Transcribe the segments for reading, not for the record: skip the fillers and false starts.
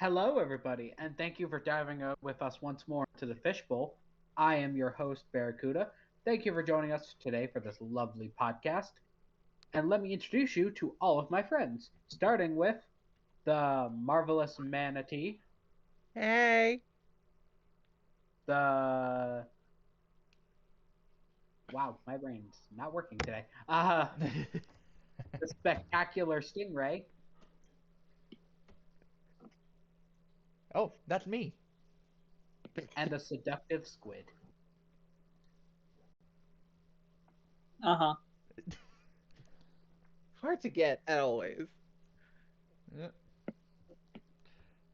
Hello, everybody, and thank you for diving with us once more into the Fishbowl. I am your host, Barracuda. Thank you for joining us today for this lovely podcast. And let me introduce you to all of my friends, starting with the marvelous Manatee, Hey. the wow, my brain's not working today. The spectacular Stingray, Oh, that's me. and the seductive Squid. Uh-huh. Hard to get, always.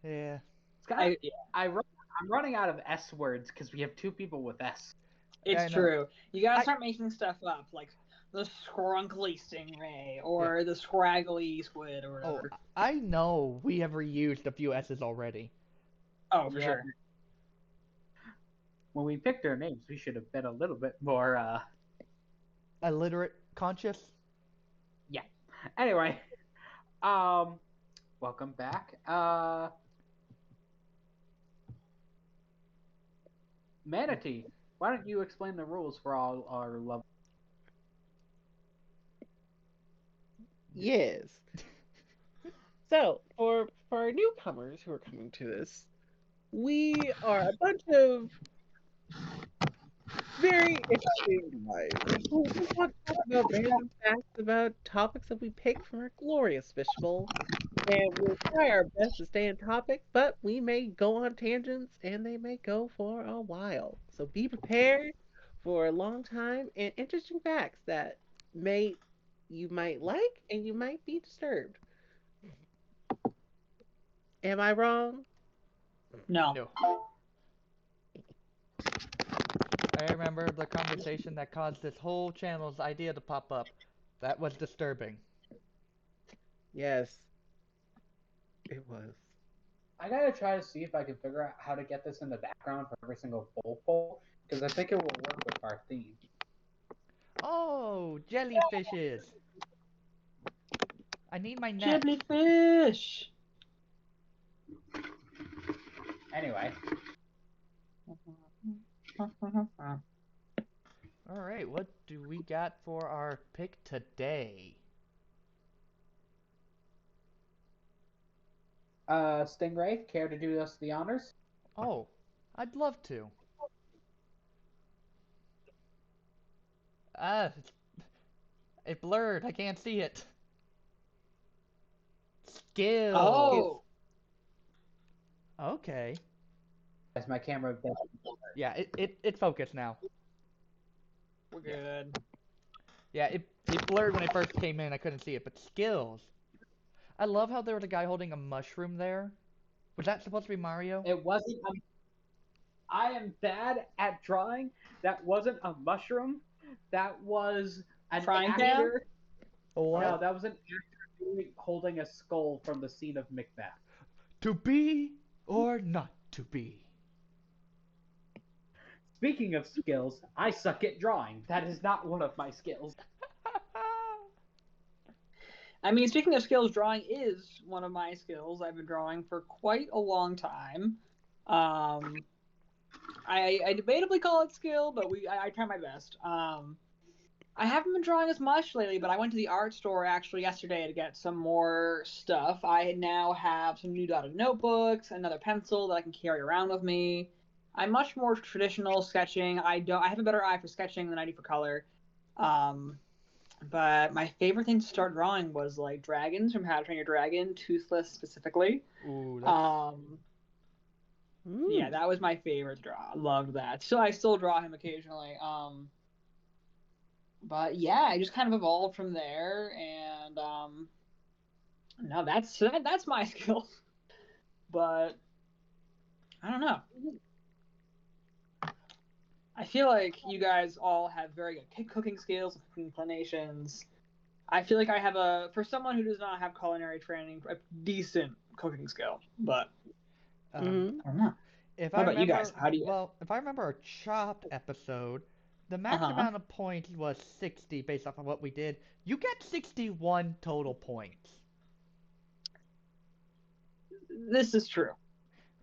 Yeah. Scott, I'm running out of S words because we have two people with S. It's I know. true. You gotta start making stuff up, like the scrunkly stingray or the scraggly squid or Oh, whatever. I know we have reused a few S's already. Oh, for Yeah. sure. When we picked our names, we should have been a little bit more, Illiterate conscious? Anyway, welcome back. Manatee, why don't you explain the rules for all our love? Yes. So, for our newcomers who are coming to this, we are a bunch of very interesting guys who want to talk about random facts about topics that we pick from our glorious fishbowl. And we'll try our best to stay on topic, but we may go on tangents and they may go for a while. So be prepared for a long time and interesting facts that you might like and you might be disturbed. Am I wrong? No. No. I remember the conversation that caused this whole channel's idea to pop up. That was disturbing. Yes. It was. I gotta try to see if I can figure out how to get this in the background for every single bowl poll, because I think it will work with our theme. Oh, jellyfishes. I need my net. Jellyfish! Anyway, Alright, what do we got for our pick today? Stingray, care to do us the honors? Oh, I'd love to. Ah, it blurred. I can't see it. Skills. Oh! Okay. Yes, my camera. Yeah, it focused now. We're good. Yeah, it blurred when it first came in. I couldn't see it, but skills. I love how there was a guy holding a mushroom there. Was that supposed to be Mario? It wasn't. I am bad at drawing. That wasn't a mushroom. That was an Frying pan? actor. What? No, that was an actor holding a skull from the scene of Macbeth. To be or not to be? Speaking of skills, I suck at drawing. That is not one of my skills. I mean, speaking of skills, drawing is one of my skills. I've been drawing for quite a long time. I debatably call it skill, but I try my best. I haven't been drawing as much lately, but I went to the art store actually yesterday to get some more stuff. I now have some new dotted notebooks, another pencil that I can carry around with me. I'm much more traditional sketching. I have a better eye for sketching than I do for color. But my favorite thing to start drawing was like dragons from How to Train Your Dragon, Toothless specifically. Ooh, that's... Yeah, that was my favorite draw. I loved that. So I still draw him occasionally. But yeah, I just kind of evolved from there, and no, that's my skill. But I don't know. I feel like you guys all have very good cooking skills, cooking inclinations. I feel like I have for someone who does not have culinary training, a decent cooking skill. But I don't know. If What I about remember, you guys? How do you? Well, if I remember our Chopped episode, the max amount of points was 60 based off of what we did. You get 61 total points. This is true.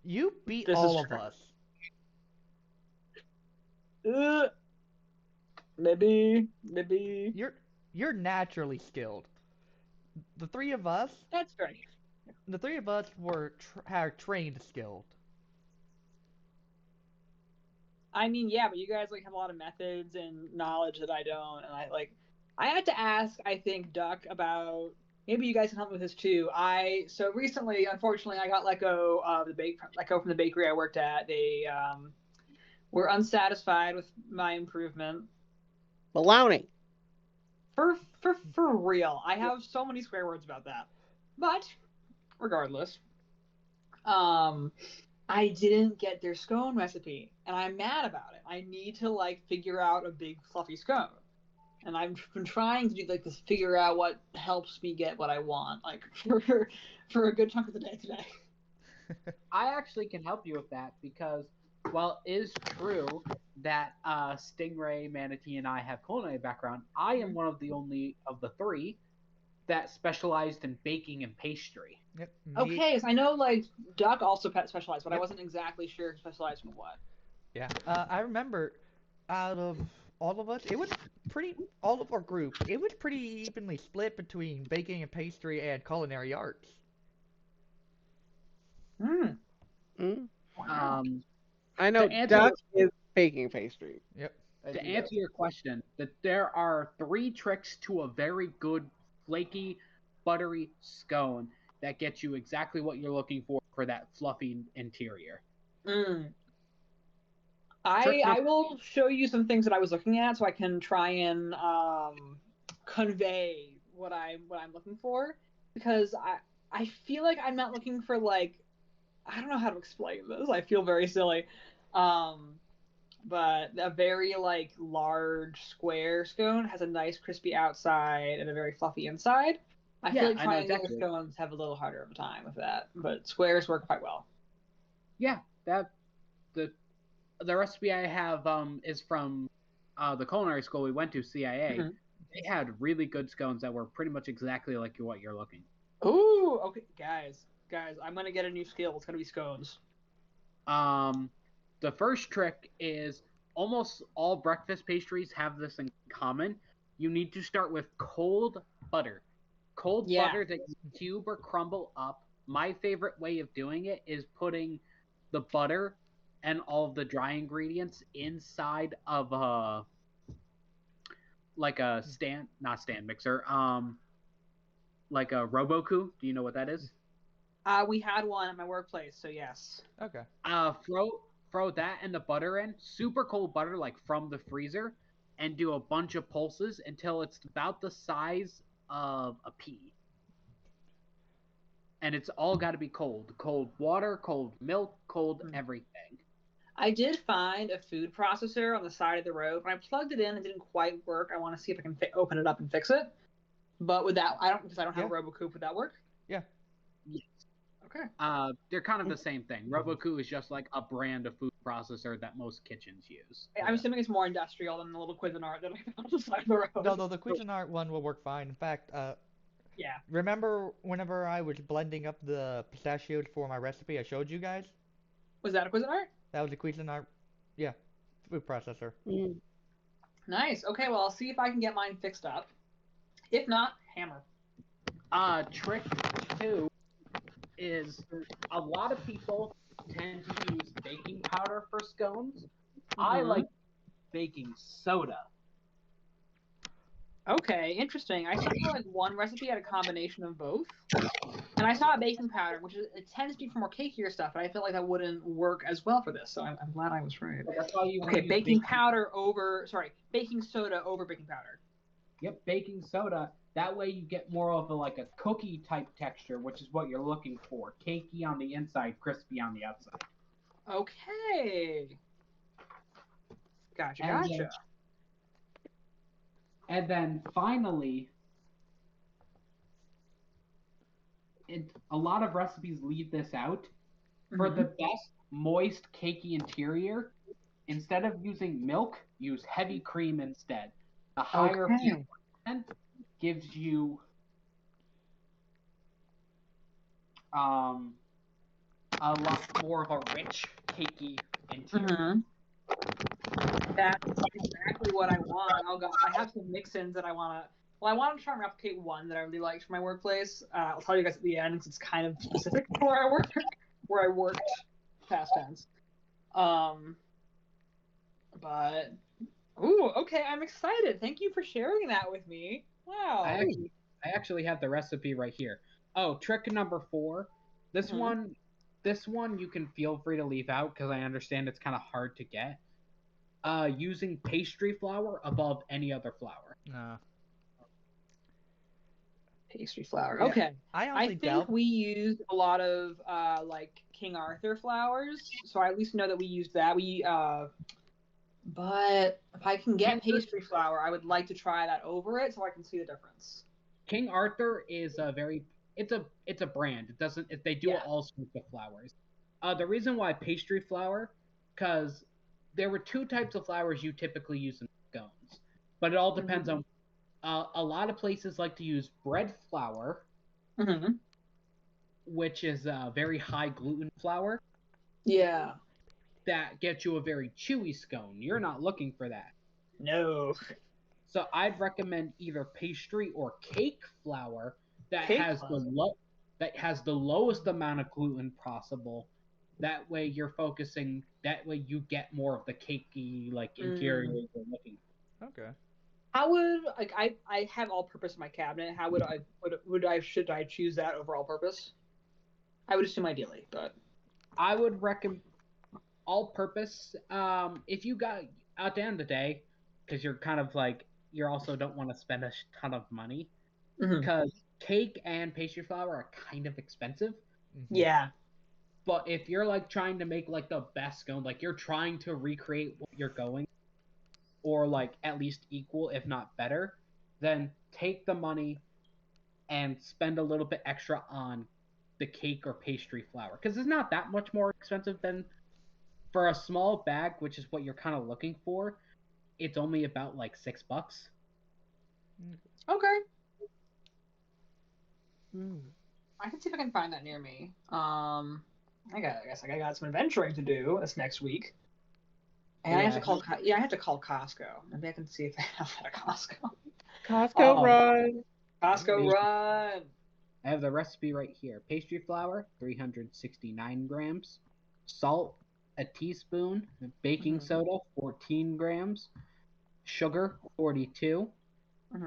You beat This is all of true. us. Maybe. You're naturally skilled. The three of us, That's right. are trained skilled. I mean, yeah, but you guys like have a lot of methods and knowledge that I don't, and I had to ask, I think, Duck about maybe you guys can help me with this too. So recently, unfortunately, I got let go from the bakery I worked at. They were unsatisfied with my improvement. Baloney. For real, I have so many swear words about that. But regardless, I didn't get their scone recipe, and I'm mad about it. I need to figure out a big fluffy scone, and I've been trying to do this, figure out what helps me get what I want, for a good chunk of the day today. I actually can help you with that because, while it is true that Stingray, Manatee, and I have culinary background, I am one of the only of the three that specialized in baking and pastry. Yep. Okay, so I know Duck also specialized, but I Yep. wasn't exactly sure specialized in what. Yeah. I remember, out of all of us, all of our group, it was pretty evenly split between baking and pastry and culinary arts. Mm. Wow. I know To answer Duck is baking pastry. Yep. To answer your question, that there are 3 tricks to a very good flaky, buttery scone that gets you exactly what you're looking for that fluffy interior. I will show you some things that I was looking at so I can try and convey what I'm looking for, because I feel like I'm not looking for I don't know how to explain this. I feel very silly. But a very large square scone has a nice crispy outside and a very fluffy inside. I feel like I know triangular exactly. scones have a little harder of a time with that, but squares work quite well. Yeah, the recipe I have is from the culinary school we went to, CIA. Mm-hmm. They had really good scones that were pretty much exactly like what you're looking. Ooh, okay, guys, I'm gonna get a new skill. It's gonna be scones. The first trick is almost all breakfast pastries have this in common. You need to start with cold butter. Butter that you cube or crumble up. My favorite way of doing it is putting the butter and all of the dry ingredients inside of a not stand mixer, like a Roboku. Do you know what that is? We had one at my workplace, so yes. Okay. Throw that and the butter in, super cold butter, from the freezer, and do a bunch of pulses until it's about the size of a pea. And it's all got to be cold. Cold water, cold milk, cold everything. I did find a food processor on the side of the road. When I plugged it in, it didn't quite work. I want to see if I can open it up and fix it. But with that, because I don't have a RoboCoop. Would that work? Yeah. Yes. Okay. They're kind of the same thing. Roboku is just like a brand of food processor that most kitchens use. I'm assuming it's more industrial than the little Cuisinart that I found on the side of the road. No, the Cuisinart one will work fine. In fact, yeah. Remember whenever I was blending up the pistachios for my recipe I showed you guys? Was that a Cuisinart? That was a Cuisinart, yeah, food processor. Nice. Okay, well, I'll see if I can get mine fixed up. If not, hammer. Trick 2 is a lot of people tend to use baking powder for scones. I like baking soda. Okay, interesting. I saw one recipe had a combination of both, and I saw a baking powder, which it tends to be for more cakier stuff, but I feel like that wouldn't work as well for this. So I'm glad I was right. That's why you baking soda over baking powder. Yep, baking soda. That way you get more of a cookie type texture, which is what you're looking for. Cakey on the inside, crispy on the outside. Okay. Gotcha. And then finally, a lot of recipes leave this out. For the best moist, cakey interior, instead of using milk, use heavy cream instead. The higher percent gives you a lot more of a rich, cakey interior. Mm-hmm. That's exactly what I want. Oh gosh, I have some mix-ins that I want to. Well, I want to try and replicate one that I really liked for my workplace. I'll tell you guys at the end because it's kind of specific to where I worked, past tense. But ooh, okay, I'm excited. Thank you for sharing that with me. Wow. I actually have the recipe right here. Oh, trick number 4. This Mhm. one you can feel free to leave out because I understand it's kind of hard to get. Using pastry flour above any other flour. No. Pastry flour. Yeah, Okay. I I honestly think doubt. we used a lot of like King Arthur flours, so I at least know that we used that. But if I can get pastry flour, I would like to try that over it so I can see the difference. King Arthur is a very it's a brand. It doesn't they do Yeah. all sorts of flours. The reason why pastry flour, because there were 2 types of flours you typically use in scones, but it all depends on. A lot of places like to use bread flour, Mm-hmm. which is a very high gluten flour Yeah. that gets you a very chewy scone. You're not looking for that. No. So I'd recommend either pastry or cake flour that Cake has flour. that has the lowest amount of gluten possible. That way you're focusing. That way you get more of the cakey like interior you're looking for. Okay. How would like I have all-purpose in my cabinet? How would I should I choose that over all-purpose? I would assume ideally, but I would recommend all-purpose. If you got at the end of the day, because you're kind of like you also don't want to spend a ton of money, because cake and pastry flour are kind of expensive. Yeah. But if you're like trying to make like the best scone, like you're trying to recreate what you're going, or like at least equal, if not better, then take the money and spend a little bit extra on the cake or pastry flour, because it's not that much more expensive than for a small bag, which is what you're kind of looking for. It's only about like $6. Okay. I can see if I can find that near me. I guess I got some adventuring to do this next week. And I have to call. Yeah, I have to call Costco. Maybe I can see if they have that at Costco. Costco run. Costco run. I have the recipe right here. Pastry flour, 369 grams. Salt, a teaspoon. Baking soda, 14 grams. Sugar, 42.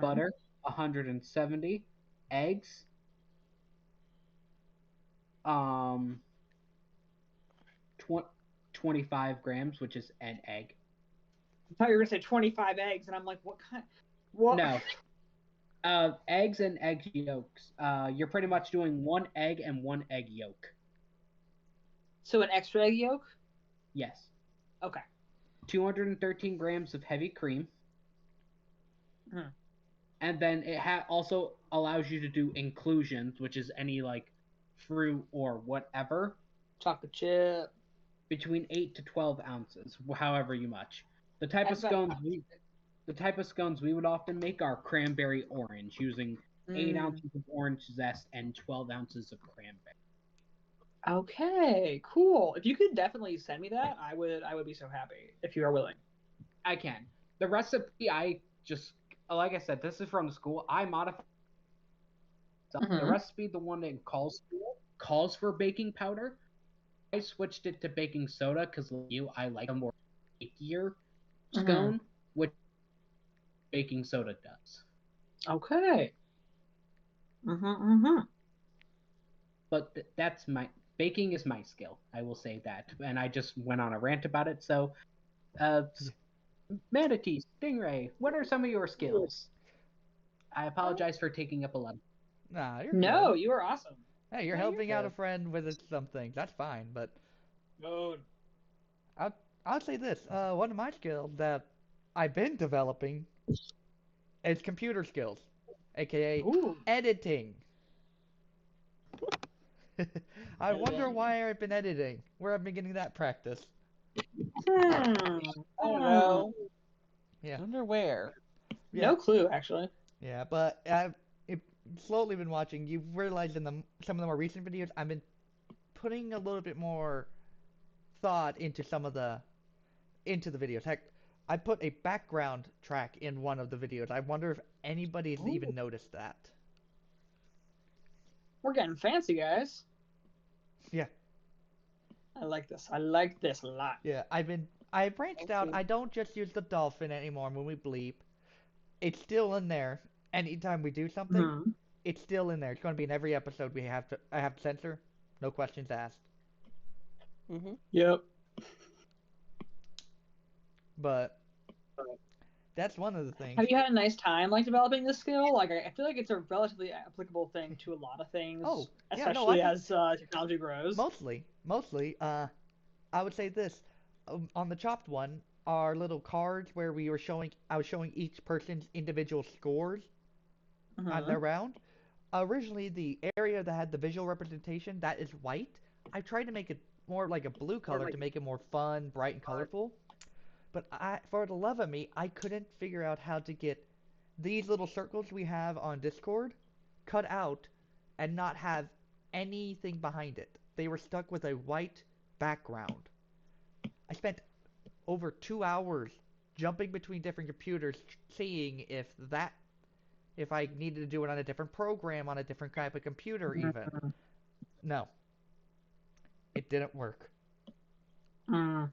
Butter, 170. Eggs, 25 grams, which is an egg. I thought you were gonna say 25 eggs, and I'm like, what kind? What? No. Eggs and egg yolks. You're pretty much doing 1 egg and 1 egg yolk. So an extra egg yolk? Yes. Okay. 213 grams of heavy cream. And then it also allows you to do inclusions, which is any like fruit or whatever. Chocolate chip. Between 8 to 12 ounces, however you much. The type of scones we would often make are cranberry orange, using 8 ounces of orange zest and 12 ounces of cranberry. Okay, cool. If you could definitely send me that, I would be so happy if you are willing. I can. The recipe I just like I said, this is from school. I modified the recipe. The one that calls for baking powder. I switched it to baking soda because I like a more cakier scone, which baking soda does. Okay. But that's baking is my skill. I will say that, and I just went on a rant about it. So, Manatee, Stingray, what are some of your skills? I apologize for taking up a lot. Nah, you're No, good. you are awesome. Hey, you're helping out a friend with something. That's fine, but Good. I'll say this. One of my skills that I've been developing is computer skills, aka editing. I wonder why I've been editing. Where I've been getting that practice. I don't know. Yeah. Wonder where. Yeah. No clue, actually. Yeah, but I've slowly been watching. You've realized in some of the more recent videos, I've been putting a little bit more thought into the videos. Heck, I put a background track in one of the videos. I wonder if anybody's Ooh. even noticed that. We're getting fancy, guys. Yeah. I like this. I like this a lot. Yeah, I branched out. Okay. I don't just use the dolphin anymore when we bleep. It's still in there. Anytime we do something, Mhm. it's still in there. It's going to be in every episode I have to censor. No questions asked. Mm-hmm. Yep. But that's one of the things. Have you had a nice time like developing this skill? Like I feel like it's a relatively applicable thing to a lot of things. Oh, yeah, no, especially I- as technology grows. Mostly, I would say this. On the chopped one, our little cards where I was showing each person's individual scores on Mhm. their round. Originally, the area that had the visual representation, that is white. I tried to make it more like a blue color to make it more fun, bright, and colorful. But for the love of me, I couldn't figure out how to get these little circles we have on Discord cut out and not have anything behind it. They were stuck with a white background. I spent over 2 hours jumping between different computers, seeing if I needed to do it on a different program, on a different type of computer, even. Mhm. No, it didn't work. Mm.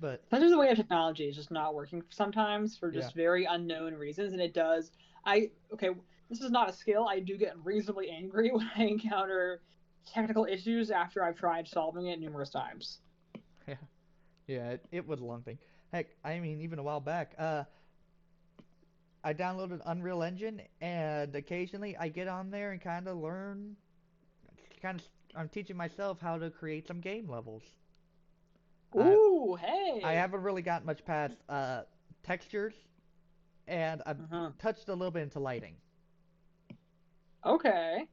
But That's just the way of technology is just not working sometimes for just Yeah. very unknown reasons, and it does. Okay, this is not a skill. I do get reasonably angry when I encounter technical issues after I've tried solving it numerous times. yeah, it was lumping. Heck, I mean, even a while back, I downloaded Unreal Engine, and occasionally I get on there and kind of learn. I'm teaching myself how to create some game levels. Ooh, hey! I haven't really gotten much past textures, and I've Mhm. touched a little bit into lighting. Okay.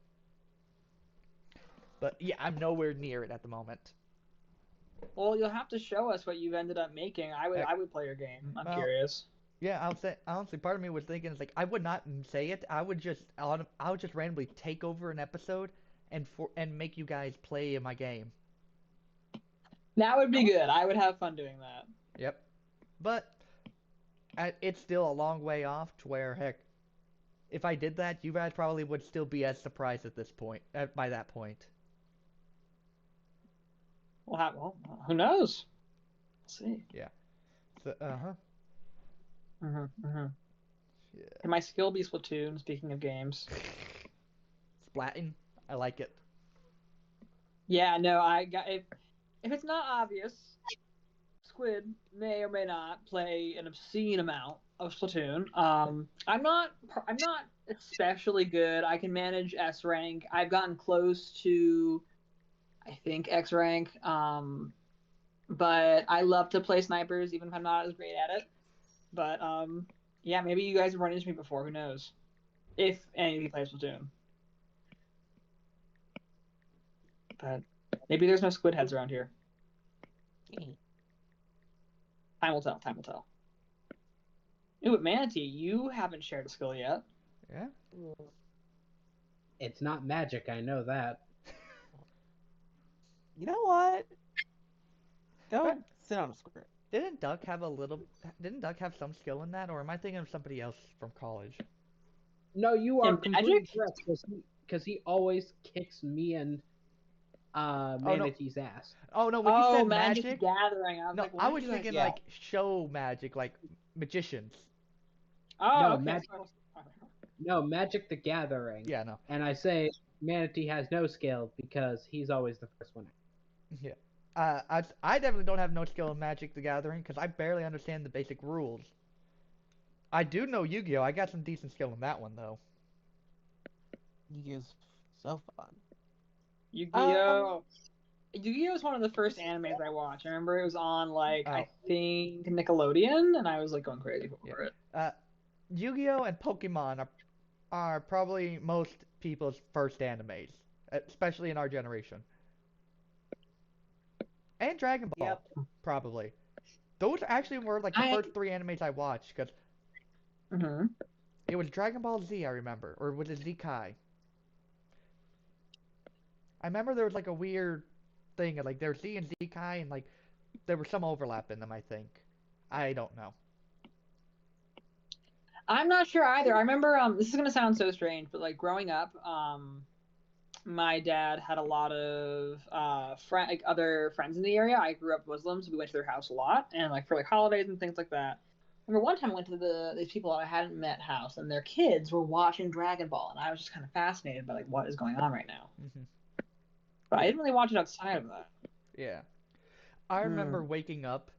But yeah, I'm nowhere near it at the moment. Well, you'll have to show us what you've ended up making. Heck. I would play your game. I'm Well, curious. Yeah, I'll say honestly, part of me was thinking it's like I would not say it. I would just randomly take over an episode and make you guys play in my game. That would be good. I would have fun doing that. Yep. But it's still a long way off to where heck, if I did that, you guys probably would still be as surprised at this point. By that point. Well, who knows? Let's see. So, Mm-hmm. Yeah. Can my skill be Splatoon? Speaking of games. Splatting. I like it. Yeah, no, I got if it's not obvious, Squid may or may not play an obscene amount of Splatoon. I'm not especially good. I can manage S rank. I've gotten close to, I think, X rank. But I love to play snipers, even if I'm not as great at it. But yeah, maybe you guys have run into me before. Who knows? If any of you plays Splatoon. But maybe there's no squid heads around here. Time will tell. Time will tell. Ooh, but Manatee, you haven't shared a skill yet. Yeah. It's not magic, I know that. You know what? Go But- sit on a square. Didn't Duck have some skill in that, or am I thinking of somebody else from college? No, you are In completely Magic? correct, because he always kicks me and Manatee's ass. Oh no, when you said Magic magic, Gathering. I was no, like, I what was did you guys- thinking yeah. like show magic, like magicians. Oh, No, okay. Magic- No, Magic the Gathering. Yeah, no. And I say Manatee has no skill because he's always the first one. Yeah. I definitely don't have no skill in Magic the Gathering because I barely understand the basic rules. I do know Yu-Gi-Oh! I got some decent skill in that one though. Yu-Gi-Oh's so fun. Yu-Gi-Oh! Yu-Gi-Oh! is one of the first animes I watched. I remember it was on like I think Nickelodeon, and I was like going crazy for it. Yu-Gi-Oh! And Pokemon are probably most people's first animes, especially in our generation. And Dragon Ball, Yep. probably. Those actually were like the first 3 animes I watched, because Mm-hmm. it was Dragon Ball Z, I remember, or was it Z Kai? I remember there was like a weird thing, like there was Z and Z-Kai, and like there was some overlap in them. I think. I don't know. I'm not sure either. I remember this is gonna sound so strange, but like growing up, my dad had a lot of other friends in the area. I grew up Muslim, so we went to their house a lot, and like for like holidays and things like that. I remember one time I went to these people I hadn't met house, and their kids were watching Dragon Ball, and I was just kind of fascinated by like what is going on right now. But I didn't really watch it outside of that. Yeah. I remember waking up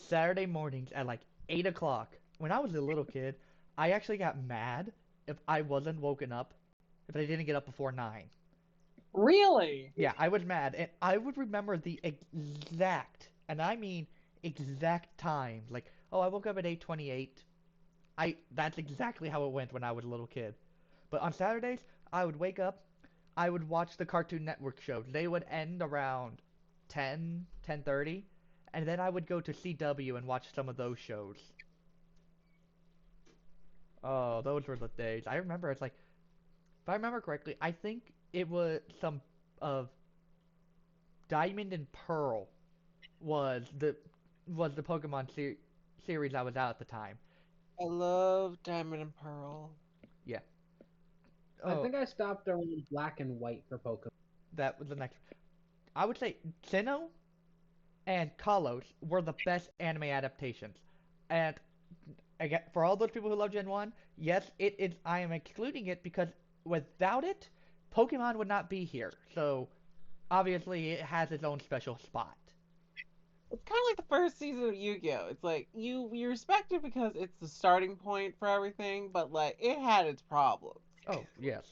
Saturday mornings at like 8 o'clock. When I was a little kid, I actually got mad if I wasn't woken up, if I didn't get up before 9. Really? Yeah, I was mad, and I would remember the exact, and I mean exact time. Like, oh, I woke up at 8:28. That's exactly how it went when I was a little kid. But on Saturdays, I would wake up, I would watch the Cartoon Network shows. They would end around 10:30, and then I would go to CW and watch some of those shows. Oh, those were the days. I remember it's like, if I remember correctly, I think it was some of Diamond and Pearl was the Pokemon series I was out at the time. I love Diamond and Pearl. Yeah. I Oh, think I stopped around Black and White for Pokemon. that was the next. I would say Sinnoh and Kalos were the best anime adaptations. And again, for all those people who love Gen 1, yes, it is. I am excluding it because without it, Pokemon would not be here. So obviously, it has its own special spot. It's kind of like the first season of Yu-Gi-Oh! It's like you respect it because it's the starting point for everything, but like it had its problems. Oh yes,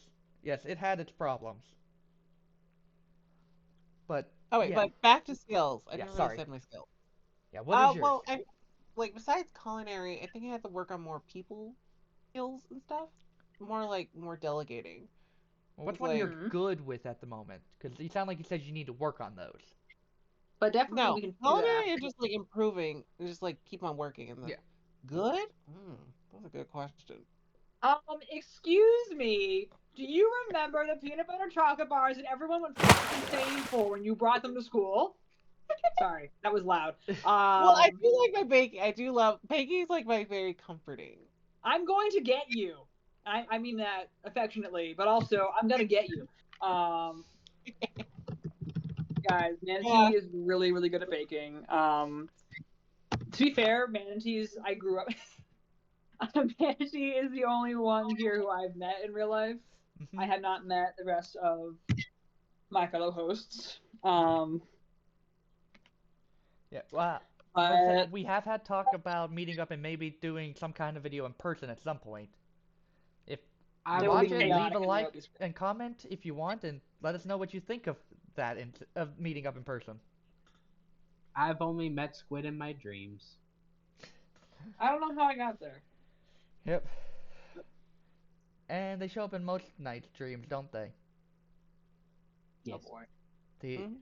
yes, it had its problems. But Oh wait, yeah, but back to skills. I Yeah, never sorry. really said my skills. yeah. What is yours? Well, like besides culinary, I think I had to work on more people skills and stuff. More delegating. What's It's one like you're good with at the moment? Because you sound like you said you need to work on those. But definitely no we can do culinary that. is just like improving, and just like keep on working. And Yeah. good. That's a good question. Excuse me. Do you remember the peanut butter chocolate bars that everyone went fucking insane for when you brought them to school? Sorry, that was loud. Well, I do like my baking. I do love baking. Is like my very comforting. I'm going to get you. I mean that affectionately, but also I'm gonna get you. Guys, Manatee is really, really good at baking. To be fair, Manatees, I grew up. Manatee is the only one here who I've met in real life. Mhm. I have not met the rest of my fellow hosts. Yeah. Well, But we have had talk about meeting up and maybe doing some kind of video in person at some point. If I you will watch be it, chaotic leave a and like that'll be- and comment if you want, and let us know what you think of that of meeting up in person. I've only met Squid in my dreams. I don't know how I got there. Yep. And they show up in most nights' dreams, don't they? Yes. Oh boy. The Mhm.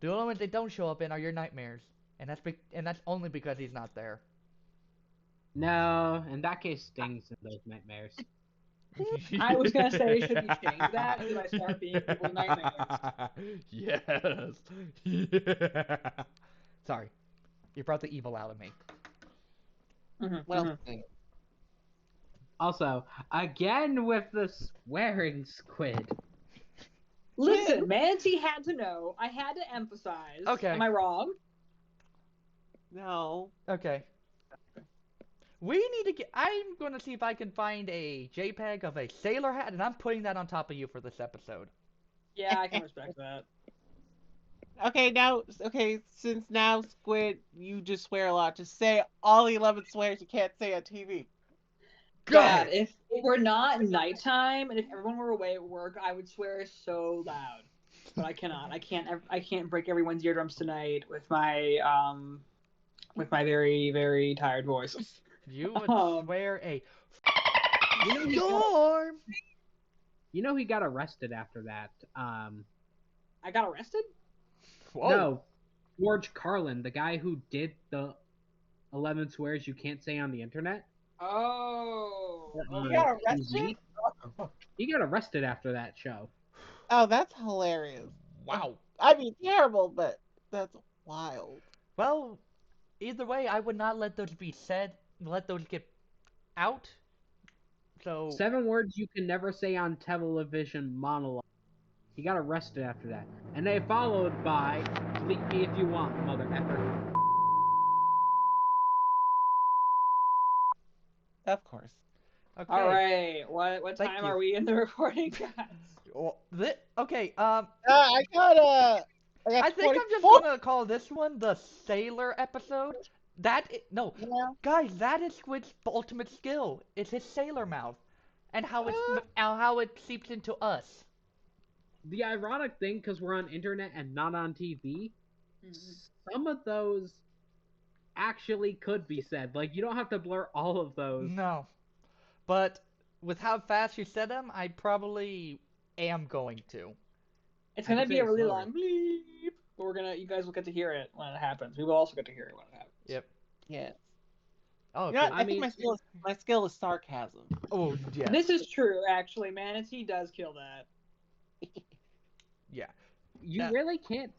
the only ones they don't show up in are your nightmares, and that's only because he's not there. No, in that case, Sting's in those nightmares. I was gonna say, should we change that? Should I start being people's nightmares? Yes. Yeah. Sorry, you brought the evil out of me. Well, Also, again with the swearing Squid. Listen, Manatee had to know. I had to emphasize. Okay. Am I wrong? no. Okay. We need to get. I'm going to see if I can find a JPEG of a sailor hat, and I'm putting that on top of you for this episode. Yeah, I can respect that. Okay, since now Squid, you just swear a lot. Just say all the 11 swears you can't say on TV. God, if it were not nighttime and if everyone were away at work, I would swear so loud. But I cannot. I can't break everyone's eardrums tonight with my very, very tired voice. You would swear a You know, storm. You know he got arrested after that. I got arrested? Whoa. No, George Carlin, the guy who did the 11 swears you can't say on the internet. Oh. You got arrested? He got arrested after that show. Oh, that's hilarious. Wow. I mean, terrible, but that's wild. Well, either way, I would not let those be said. Let those get out. So 7 words you can never say on television monologue. He got arrested after that. And they followed by "Delete me if you want, mother effer." Of course. okay. All right. What Thank time you. are we in the recording, guys? Okay. I got I think I'm just 24. gonna call this one the Sailor episode. No, Yeah. guys, that is Squid's ultimate skill. It's his sailor mouth, and how it seeps into us. The ironic thing, because we're on internet and not on TV, some of those actually could be said. Like, you don't have to blur all of those. No, but with how fast you said them, I probably am going to. It's I gonna can be say a it really slower. long bleep, but you guys will get to hear it when it happens. We will also get to hear it when it happens. Yep. Yeah. Oh, You know what? okay. I think my skill is sarcasm. Oh, yeah. This is true, actually. Manatee does kill that. Yeah. You Yeah. really can't.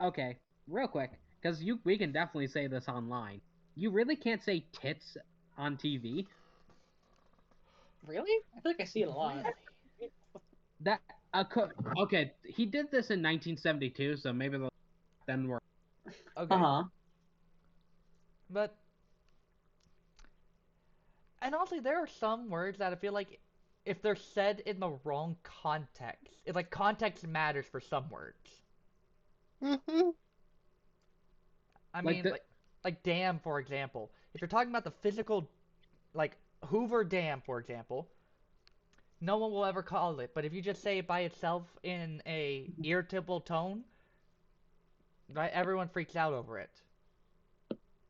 Okay, real quick, because we can definitely say this online. You really can't say tits on TV. Really? I feel like I see it a lot. That okay, he did this in 1972, so maybe then we're Okay. Uh-huh. But and also there are some words that I feel like if they're said in the wrong context, it's like context matters for some words. Mm-hmm. I Like mean, the- like dam, for example. If you're talking about the physical, like Hoover Dam, for example, no one will ever call it. But if you just say it by itself in a irritable tone, right, everyone freaks out over it.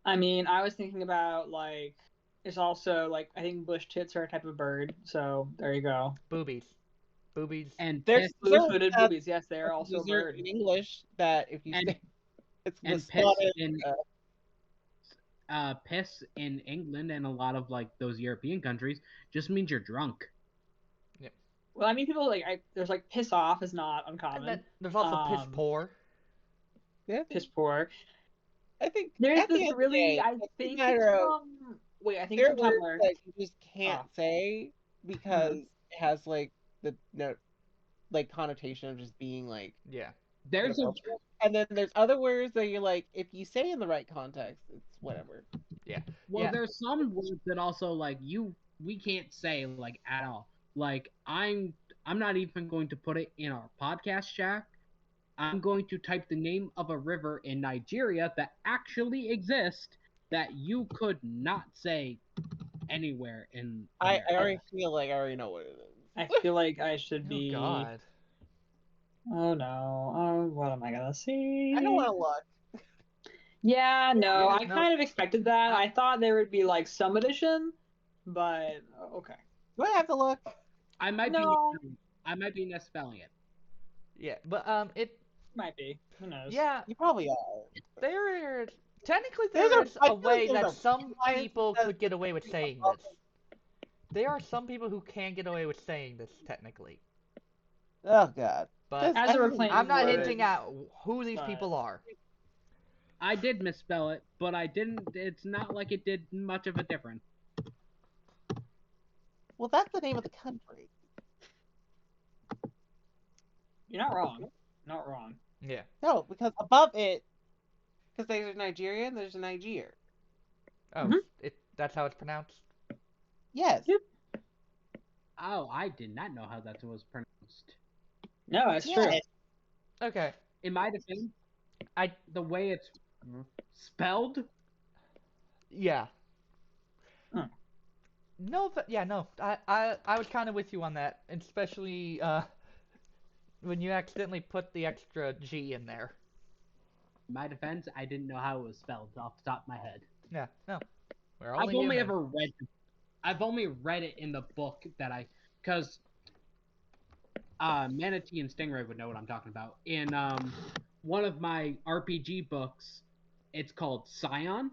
I mean, I was thinking about, like, it's also, like, I think bush tits are a type of bird, so there you go. Boobies. Boobies. and There's piss, Blue-footed boobies, yes, they are also a dessert bird. in English that if you And- say it's and the piss Scottish, in piss in England and a lot of like those European countries just means you're drunk. Well, I mean, people, like, there's, like, piss off is not And uncommon. then there's also piss poor. yeah, Piss poor. I think There's at the this end of the really, day, I it's a think matter it's of from, wait, I think there it's are from words Tumblr. that you just can't say because Mhm. it has like the like connotation of just being like Yeah. There's a inappropriate. And then there's other words that you're like, if you say in the right context, it's whatever. Yeah. there's some words that also like we can't say like at all. Like I'm not even going to put it in our podcast chat. I'm going to type the name of a river in Nigeria that actually exists that you could not say anywhere in I America. already feel like I already know what it is. I feel like I should Oh be. God. Oh no. Oh, what am I gonna see? I don't want to look. Yeah, no, Yeah, I no. kind of expected that. I thought there would be like some addition, but okay. Do I have to look? I might No. be misspelling it. Yeah, but it. Might be. Who knows? Yeah, You probably are. there. Technically, There's there a- is I a feel like way there's that a some bias people that could get away with saying this. There are some people who can get away with saying this technically, Oh God. but As a reclaimed I'm not word, hinting at who these but- people are. I did misspell it, but I didn't. It's not like it did much of a difference. Well, that's the name of the country. You're not wrong. Not wrong. Yeah. No, because above it, because there's a Nigeria and there's a Niger. Oh, Mhm. that's how it's pronounced. Yes. Yep. Oh, I did not know how that was pronounced. No, it's true. Yes. Okay. In my defense, I- the way it's spelled. Yeah. Hmm. No, but yeah, no. I was kind of with you on that, especially when you accidentally put the extra G in there. In my defense, I didn't know how it was spelled off the top of my head. Yeah. No. We're I've only human. ever read. I've only read it in the book that because Manatee and Stingray would know what I'm talking about. In one of my RPG books, it's called Scion.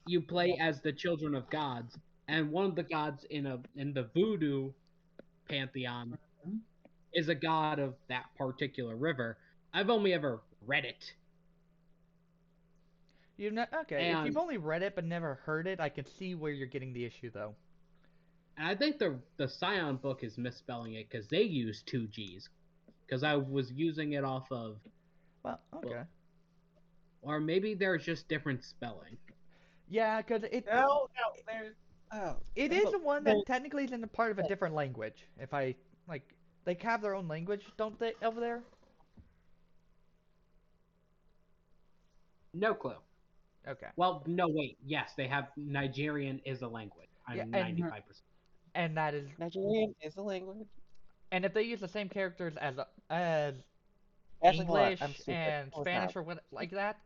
You play as the children of gods, and one of the gods in the voodoo pantheon is a god of that particular river. I've only ever read it. Okay, if And you've only read it but never heard it, I can see where you're getting the issue though. And I think the Scion book is misspelling it because they use two G's. Because I was using it off of. Well, okay. Or maybe there's just different spelling. Yeah, because it. No, there's. Oh. It is the one that technically is in a part of a different language. If I they have their own language, don't they, over there? No clue. Okay. Well, no, wait. Yes, they have Nigerian is a language. I'm 95%. And that is Nigerian is a language. And if they use the same characters as That's English I'm stupid. and No, it's Spanish not. or what like that,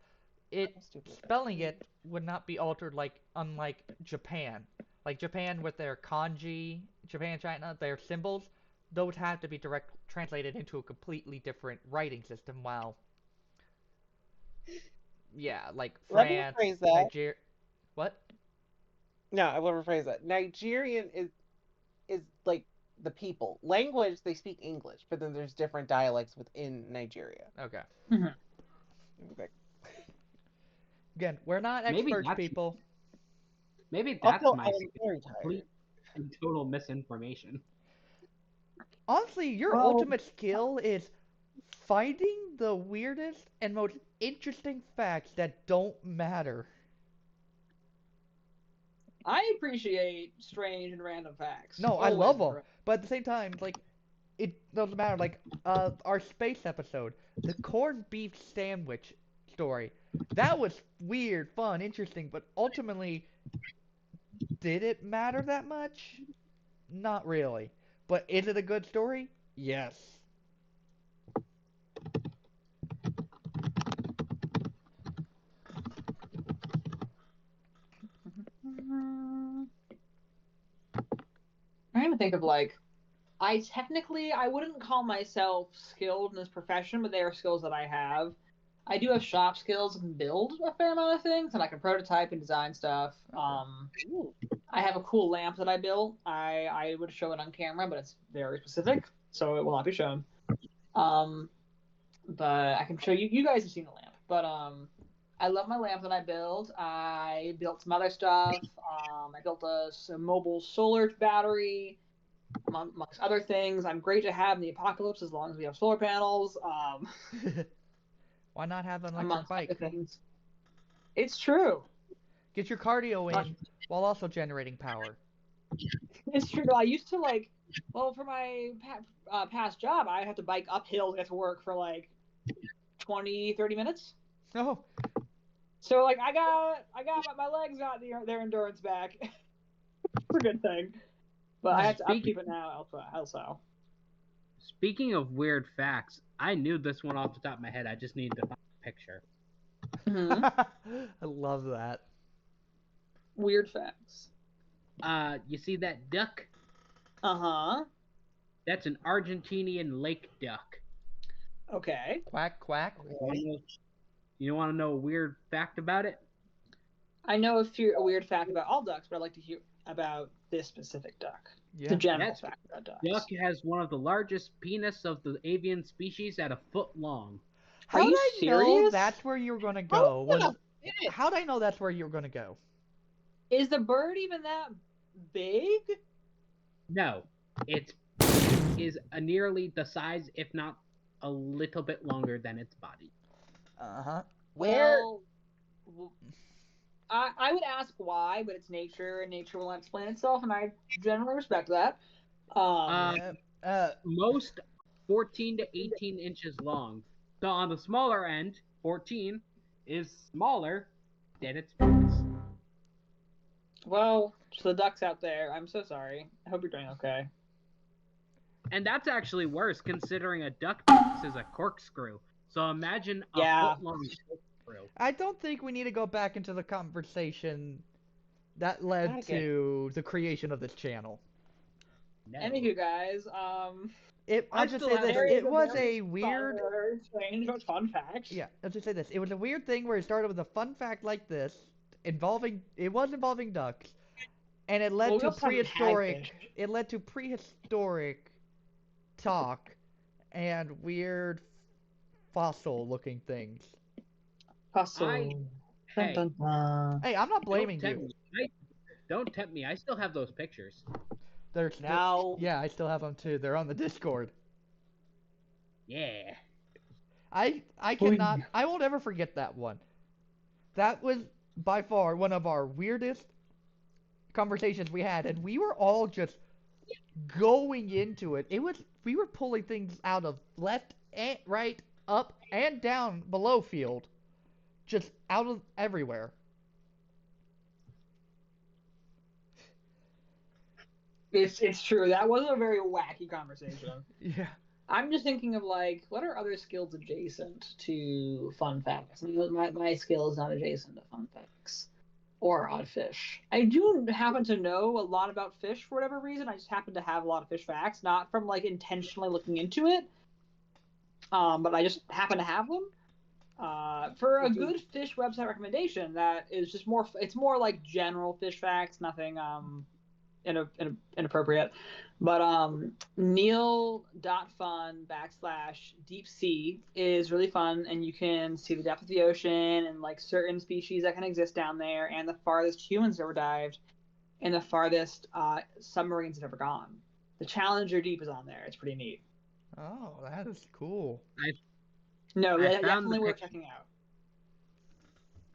I'm stupid. spelling it would not be altered unlike Japan. Like Japan with their kanji, Japan, China, their symbols, those have to be direct translated into a completely different writing system. While, yeah, like Let me France, rephrase that. Nigeria. What? No, I will rephrase that. Nigerian is like the people. Language, they speak English, but then there's different dialects within Nigeria. Okay. Okay. Again, we're not Maybe experts, that's- people. Maybe that's Also, my I'm very tired. complete and total misinformation. Honestly, your Well- ultimate skill is finding the weirdest and most interesting facts that don't matter. I appreciate strange and random facts. No, I Always love them, bro. but at the same time, it doesn't matter. Our space episode, the corned beef sandwich story, that was weird, fun, interesting, but ultimately, did it matter that much? Not really. But is it a good story? Yes. I'm trying to think of I wouldn't call myself skilled in this profession, but they are skills that I have. I do have shop skills and can build a fair amount of things, and I can prototype and design stuff. I have a cool lamp that I built. I would show it on camera, but it's very specific, so it will not be shown. But I can show you. You guys have seen the lamp, but I love my lamp that I built. I built some other stuff. I built a mobile solar battery, amongst other things. I'm great to have in the apocalypse as long as we have solar panels. Why not have an electric Amongst other bike? things. It's true. Get your cardio in while also generating power. It's true. I used to for my past job, I had to bike uphill to get to work for 20, 30 minutes. Oh, So I got my legs got their endurance back. It's a good thing. But I have to upkeep it now also. Speaking of weird facts, I knew this one off the top of my head. I just needed to find a picture. I love that. Weird facts. You see that duck? Uh-huh. That's an Argentinian lake duck. Okay. Quack, quack. You want to know a weird fact about it? I know a weird fact about all ducks, but I'd like to hear about this specific duck. Yeah. The general That's- fact about ducks. Duck has one of the largest penis of the avian species at a foot long. How Are did you I know serious? that's where you were gonna How go? did I fit? How did I know that's where you were gonna go? Is the bird even that big? No, it is nearly the size, if not a little bit longer than its body. Uh-huh. Where? Well, I would ask why, but it's nature, and nature will explain itself, and I generally respect that. Most 14 to 18 inches long. So on the smaller end, 14 is smaller than its penis. Well, to the ducks out there, I'm so sorry. I hope you're doing okay. And that's actually worse, considering a duck penis is a corkscrew. So imagine a Yeah. foot-long corkscrew. I don't think we need to go back into the conversation that led Not again. to the creation of this channel. No. Anywho, guys, I'll just say still this. have- It was a weird. very strange but fun fact. Yeah, let's just say this. It was a weird thing where it started with a fun fact like this, involving ducks, and it led Well, we to also haven't had prehistoric. fish. It led to prehistoric talk and weird fossil-looking things. Hustle. Hey. Dun, dun, dun. Hey, I'm not blaming Don't tempt you. me. Don't tempt me. I still have those pictures. There's Now, yeah, I still have them too. They're on the Discord. Yeah. I cannot. I won't ever forget that one. That was by far one of our weirdest conversations we had, and we were all just going into it. We were pulling things out of left and right, up and down below field, just out of everywhere. it's true. That was a very wacky conversation. Yeah. I'm just thinking of like, what are other skills adjacent to fun facts? My skill is not adjacent to fun facts or odd fish. I do happen to know a lot about fish for whatever reason. I just happen to have a lot of fish facts, not from like intentionally looking into it, but I just happen to have them. For a good fish website recommendation, that is just more. It's more like general fish facts, nothing inappropriate. But Neil.fun/deep sea is really fun, and you can see the depth of the ocean and like certain species that can exist down there, and the farthest humans ever dived, and the farthest submarines have ever gone. The Challenger Deep is on there. It's pretty neat. Oh, that is cool. No, I that found the definitely worth picture. checking out.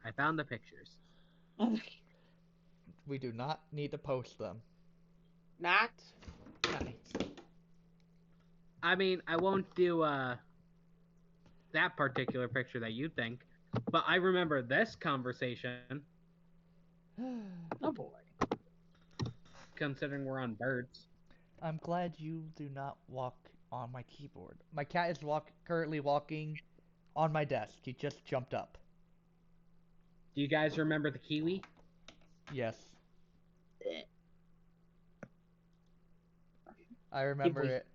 I found the pictures. We do not need to post them. Not. Nice. I mean, I won't do that particular picture that you think, but I remember this conversation. Oh boy. Considering we're on birds. I'm glad you do not walk on my keyboard. My cat is currently walking on my desk. He just jumped up. Do you guys remember the kiwi? Yes. I remember Kiwi. it.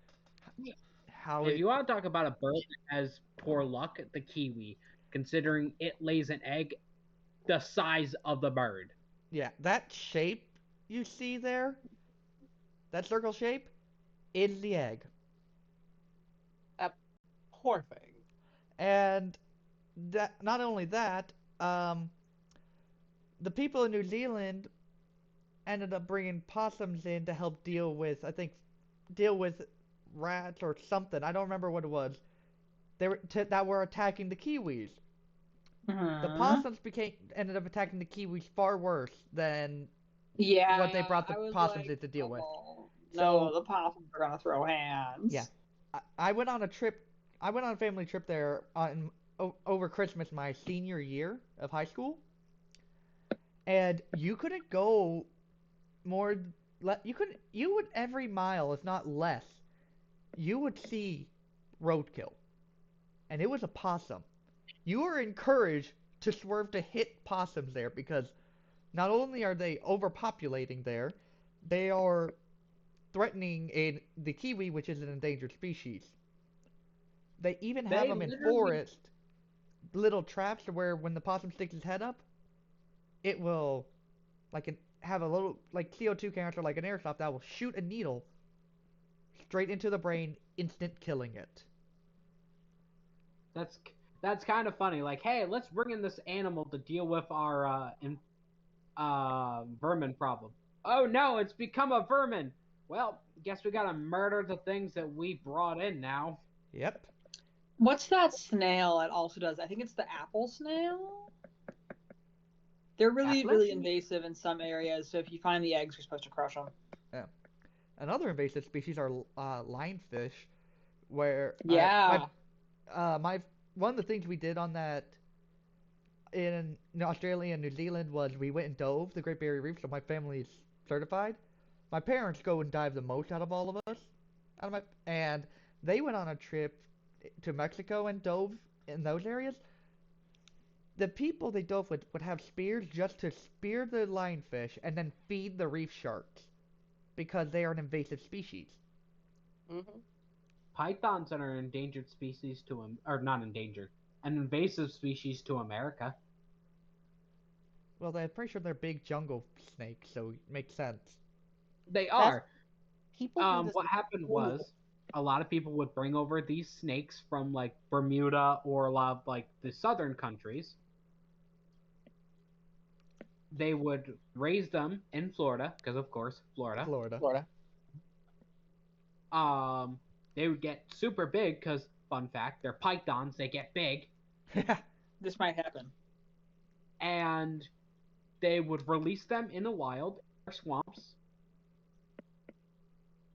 How If it. you want to talk about a bird that has poor luck, the kiwi, considering it lays an egg the size of the bird. Yeah, that shape you see there, that circle shape, is the egg. Poor thing. And that not only that, the people in New Zealand ended up bringing possums in to help deal with, I think, rats or something. I don't remember what it was. That were attacking the kiwis. The possums ended up attacking the kiwis far worse than Yeah, what they brought the I was possums like, in to deal with. oh, So- no, the possums are gonna throw hands. Yeah. I went on a trip. I went on a family trip there over Christmas, my senior year of high school, and you couldn't go more. You would every mile, if not less, you would see roadkill, and it was a possum. You were encouraged to swerve to hit possums there because not only are they overpopulating there, they are threatening the kiwi, which is an endangered species. They even have They them in literally- forest, little traps to where when the possum sticks his head up, it will have a little like CO2 canister, like an airsoft, that will shoot a needle straight into the brain, instant killing it. That's kind of funny. Like, hey, let's bring in this animal to deal with our vermin problem. Oh no, it's become a vermin. Well, guess we gotta murder the things that we brought in now. Yep. What's that snail that also does? I think it's the apple snail. They're really, Atlas? really invasive in some areas. So if you find the eggs, you're supposed to crush them. Another invasive species are lionfish, where Yeah. one of the things we did on that in Australia and New Zealand was we went and dove the Great Barrier Reef, so my family's certified. My parents go and dive the most out of all of us, and they went on a trip to Mexico and dove in those areas. The people they dove with would have spears just to spear the lionfish and then feed the reef sharks because they are an invasive species. Mm-hmm. Pythons are an endangered species or not endangered, an invasive species to America. Well, I'm pretty sure they're big jungle snakes, so it makes sense. They are. People do this. What happened was a lot of people would bring over these snakes from like Bermuda or a lot of like the southern countries. They would raise them in Florida, because of course, Florida. Florida. They would get super big because, fun fact, they're pythons. They get big, This might happen. and they would release them in the wild, or swamps,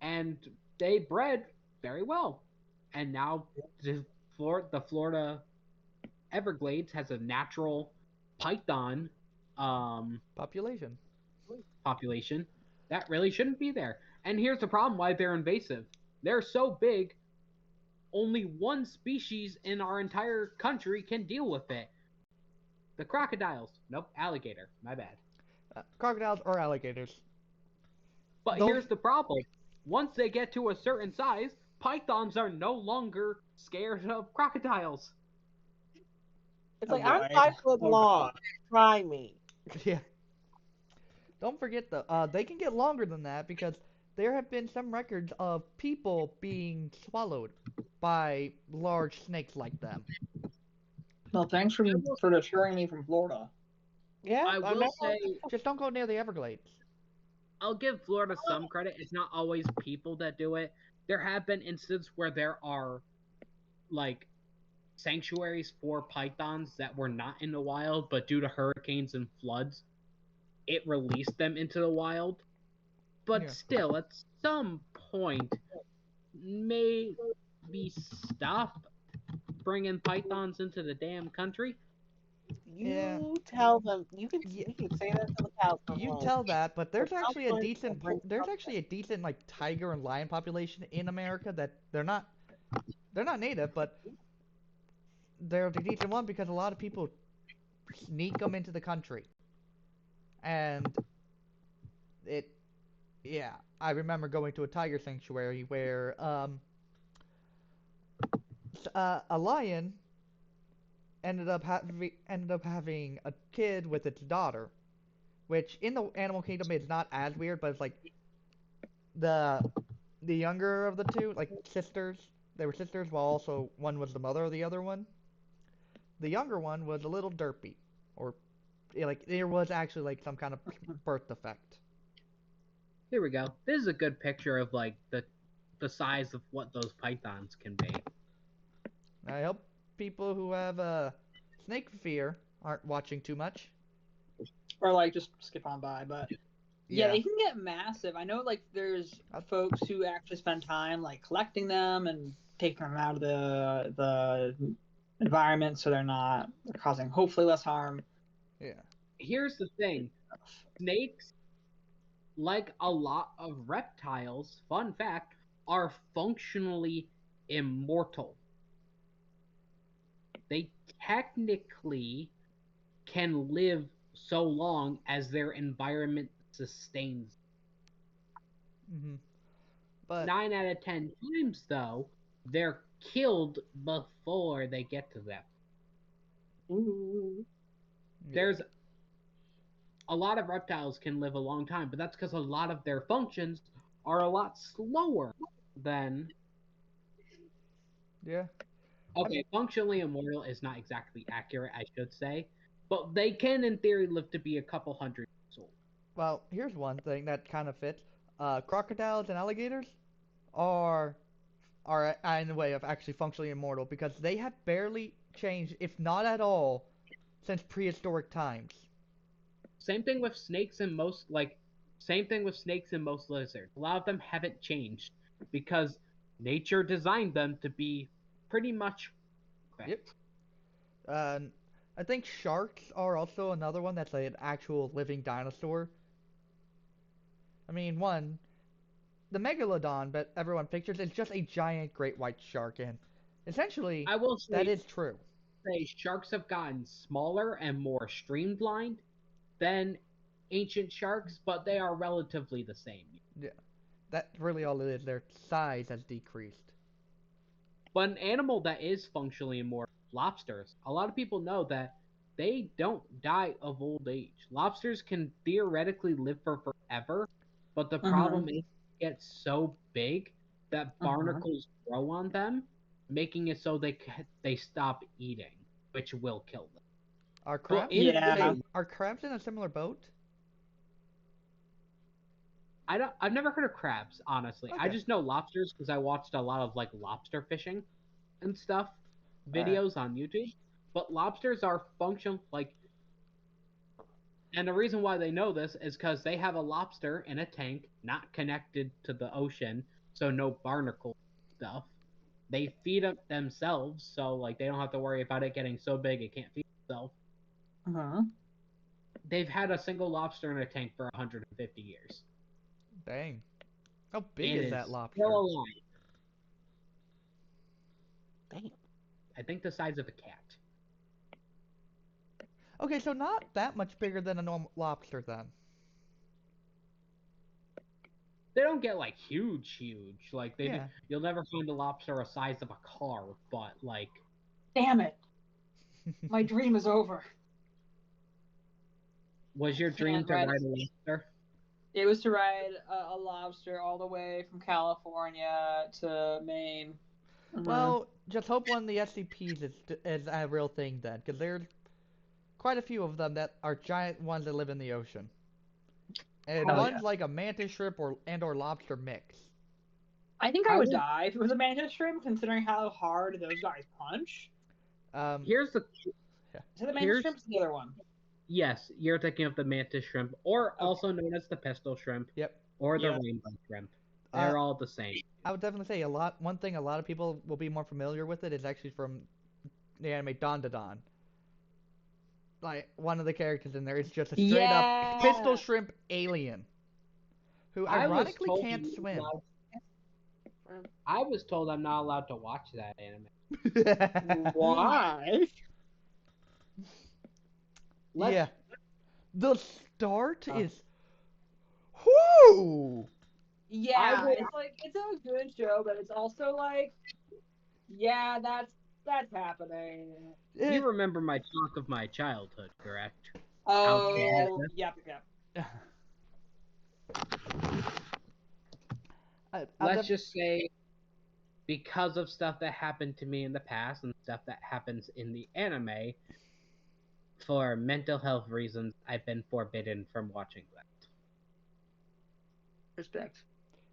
and they bred very well. And now the Florida Everglades has a natural python Population. population that really shouldn't be there. And here's the problem why they're invasive. They're so big, only one species in our entire country can deal with it. The crocodiles. Nope, alligator. My bad. Crocodiles or alligators. But Those- here's the problem. Once they get to a certain size, pythons are no longer scared of crocodiles. It's like, Oh, I'm boy. 5 foot Oh, long. Try me. Yeah. Don't forget though, they can get longer than that because there have been some records of people being swallowed by large snakes like them. Well, thanks for deterring me from Florida. Yeah, I will remember- say, Just don't go near the Everglades. I'll give Florida some credit. It's not always people that do it. There have been instances where there are, like, sanctuaries for pythons that were not in the wild, but due to hurricanes and floods, it released them into the wild. But Yeah. still, at some point, maybe stop bringing pythons into the damn country. You Yeah. tell them. You can say that to the cows come You home. tell that, but there's But actually a sometimes decent they'll bring there's something. actually a decent like tiger and lion population in America that they're not native, but they're the decent one because a lot of people sneak them into the country, and yeah, I remember going to a tiger sanctuary where a lion ended up having a kid with its daughter, which in the animal kingdom is not as weird, but it's like the younger of the two, like sisters, they were sisters, while also one was the mother of the other one. The younger one was a little derpy, or like there was actually like some kind of birth defect. Here we go. This is a good picture of like the size of what those pythons can be. I hope people who have snake fear aren't watching too much. Or like just skip on by, but yeah, they can get massive. I know like there's folks who actually spend time like collecting them and taking them out of the environment so they're causing hopefully less harm. Yeah. Here's the thing. Snakes, like a lot of reptiles, fun fact, are functionally immortal. They technically can live so long as their environment sustains. But 9 out of 10 times, though, they're killed before they get to them. Ooh. There's a lot of reptiles can live a long time, but that's because a lot of their functions are a lot slower than. Yeah. Okay, functionally immortal is not exactly accurate, I should say, but they can, in theory, live to be a couple hundred years old. Well, here's one thing that kind of fits. Crocodiles and alligators are in a way of actually functionally immortal because they have barely changed, if not at all, since prehistoric times. Same thing with snakes and most lizards. A lot of them haven't changed because nature designed them to be pretty much perfect. Yep. I think sharks are also another one that's like an actual living dinosaur. I mean, the megalodon that everyone pictures is just a giant great white shark, and essentially I will say that is true. Sharks have gotten smaller and more streamlined than ancient sharks, but they are relatively the same. Yeah, that's really all it is. Their size has decreased. But an animal that is functionally immortal, lobsters. A lot of people know that they don't die of old age. Lobsters can theoretically live for forever, but the problem is they get so big that barnacles grow on them, making it so they stop eating, which will kill them. Are Well, crabs? Yeah. Are crabs in a similar boat? I've never heard of crabs, honestly. I Okay. just know lobsters because I watched a lot of like lobster fishing and stuff Alright. videos on YouTube. But lobsters are function like, and the reason why they know this is because they have a lobster in a tank, not connected to the ocean, so no barnacle stuff. They feed it themselves, so like they don't have to worry about it getting so big it can't feed itself. They've had a single lobster in a tank for 150 years. Dang. How big It is that lobster? Still alive. Damn. I think the size of a cat. Okay, so not that much bigger than a normal lobster then. They don't get like huge. Like Yeah. you'll never find a lobster the size of a car, but like. Damn it! My dream is over. Was your dream Can't to ride ride a lobster? It was to ride a lobster all the way from California to Maine. Well, just hope one of the SCPs is a real thing then, because there's quite a few of them that are giant ones that live in the ocean. And Oh, one's yeah. like a mantis shrimp or lobster mix. I think I would die if it was a mantis shrimp, considering how hard those guys punch. Here's the. Is it the mantis shrimp or the other one? Yes, you're thinking of the mantis shrimp, or also known as the pistol shrimp. Yep. Or the rainbow shrimp. They're all the same. I would definitely say one thing a lot of people will be more familiar with it is actually from the anime Dandadan. Like, one of the characters in there is just a straight up pistol shrimp alien. Who ironically can't swim. I was told I'm not allowed to watch that anime. Why? Yeah. The start is. Whoo! Yeah, it's like it's a good show, but it's also like, yeah, that's happening. You remember my talk of my childhood, correct? Oh, yep. Let's just say, because of stuff that happened to me in the past and stuff that happens in the anime, for mental health reasons, I've been forbidden from watching that. Respect.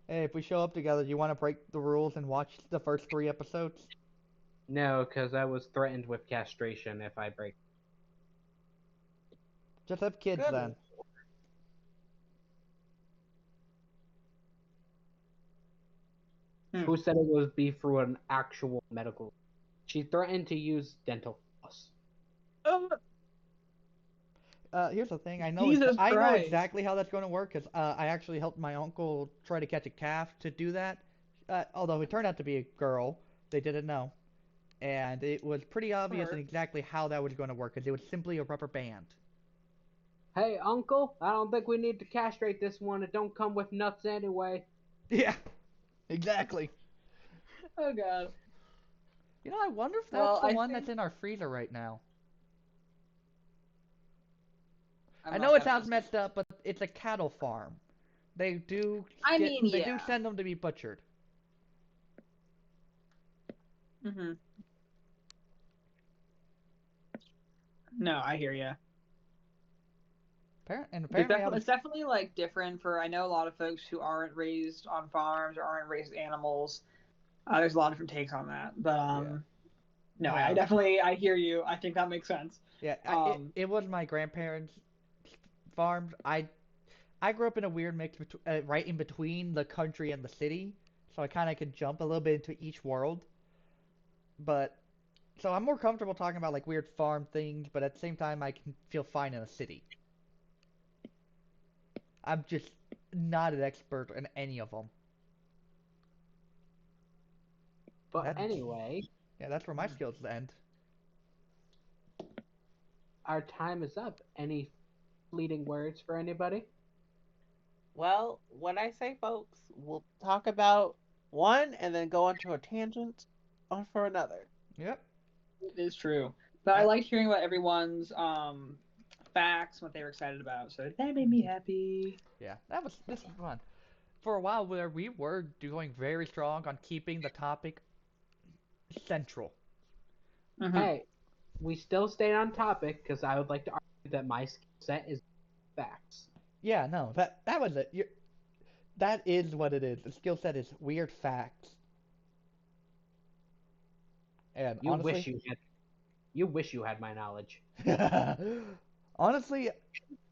Hey, if we show up together, do you want to break the rules and watch the first 3 episodes? No, because I was threatened with castration if I break. Just have kids then. Who said it would be through an actual medical? She threatened to use dental floss. Here's the thing. I know exactly how that's going to work because I actually helped my uncle try to catch a calf to do that. Although it turned out to be a girl, they didn't know, and it was pretty obvious in exactly how that was going to work because it was simply a rubber band. Hey, uncle, I don't think we need to castrate this one. It don't come with nuts anyway. Yeah, exactly. Oh god. You know, I wonder if that's the one that's in our freezer right now. I know it sounds messed up, but it's a cattle farm. They do. They do send them to be butchered. No, I hear you. Apparently, it's definitely like different for. I know a lot of folks who aren't raised on farms or aren't raised with animals. There's a lot of different takes on that, but no, I hear you. I think that makes sense. Yeah, it was my grandparents' farm. I grew up in a weird mix right in between the country and the city, so I kind of could jump a little bit into each world. But so I'm more comfortable talking about like weird farm things, but at the same time I can feel fine in a city. I'm just not an expert in any of them. But anyway. Yeah, that's where my skills end. Our time is up. Any fleeting words for anybody? Well, when I say folks, we'll talk about one and then go onto a tangent for another. Yep. It is true. But I liked hearing about everyone's facts, what they were excited about. So that made me happy. Yeah, this was fun. For a while, where we were doing very strong on keeping the topic central. Mhm. Hey, we still stay on topic because I would like to argue that my skill set is facts. Yeah, no, that was it. That is what it is. The skill set is weird facts. And You honestly, wish you had my knowledge. honestly,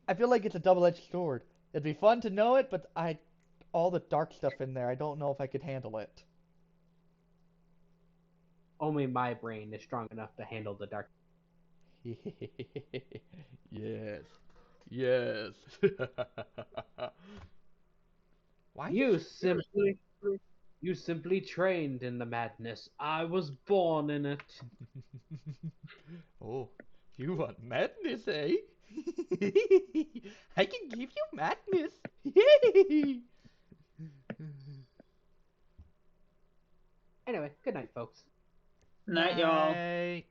I feel like it's a double-edged sword. It'd be fun to know it, but all the dark stuff in there, I don't know if I could handle it. Only my brain is strong enough to handle the dark. Yes. Yes. Why You simply trained in the madness. I was born in it. Oh, you want madness, eh? I can give you madness. Anyway, good night, folks. Night, y'all. Night.